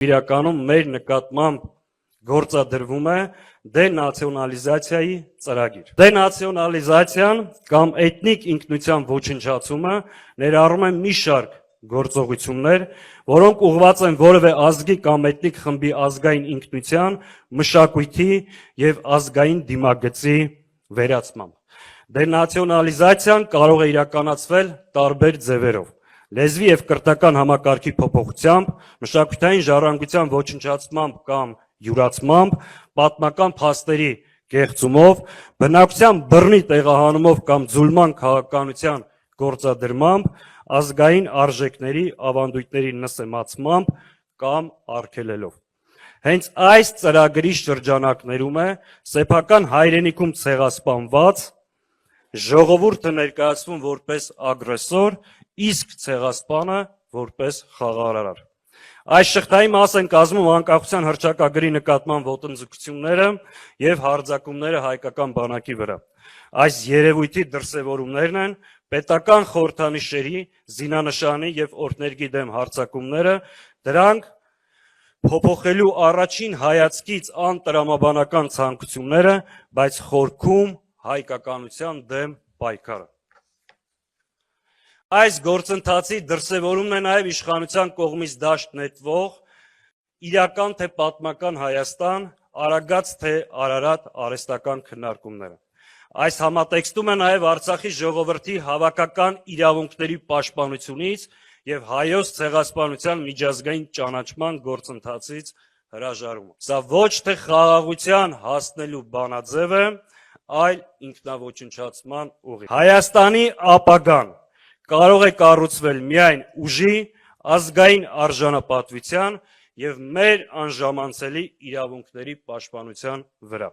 իրականում մեր նկատմամբ գործադրվում է դենացիոնալիզացիայի ծրագիր։ Դենացիոնալիզացիան կամ էթնիկ ինքնության ոչնչացումը ներառում է մի շարք գործողություններ, որոնք ուղղված են որևէ ազգի կամ էթնիկ խմբի ազգային ինքնության, մշակույթի եւ ազգային դիմագծի վերացմամբ։ Դենացիոնալիզացիան կարող է իրականացվել տարբեր ձևերով։ Լեզվի եւ կրթական համակարգի փոփոխությամբ, մշակութային ժառանգության ոչնչացմամբ կամ յուրացմամբ, պատմական փաստերի կեղծումով, բնակության բռնի տեղահանումով կամ ձուլման քաղաքականության գործադրմամբ, ազգային արժեքների ավանդույթների նսեմացմամբ կամ արգելելով։ Հենց այս ծրագրի շրջանակներում է սեփական հայրենիքում ցեղասպանված ժողովուրդը ներկայացվում որպես ագրեսոր, իսկ ցեղասպանը որպես խաղաղարար։ Այս շղթայի մաս են կազմում անկախության հռչակագրի նկատմամբ ոտնձգությունները եւ հարձակումները հայկական բանակի վրա։ Այս երևույթի դրսևորումներն են պետական խորհրդանիշերի, զինանշանի եւ օրդներգի դեմ հարձակումները, դրանք փոփոխելու առաջին հայացքից անտրամաբանական ցանկությունները, բայց խորքում հայկականության դեմ պայքարը։ Այս գործընթացի դրսևորումն է նաև իշխանության կողմից դաշտ նետվող իրական թե պատմական Հայաստան, Արագած թե Արարատ արհեստական քննարկումները։ Այս համատեքստում է նաև Արցախի ժողովրդի հավաքական իրավունքների պաշտպանությունից եւ հայոց ցեղասպանության միջազգային ճանաչման գործընթացից հրաժարումը։ Սա ոչ թե խաղաղության հասնելու բանաձև է, այլ ինքնաոչնչացման ուղի։ Հայաստանի ապագան կարող է կառուցվել միայն ուժի, ազգային արժանապատվության եւ մեր անժամանցելի իրավունքների պաշտպանության վրա։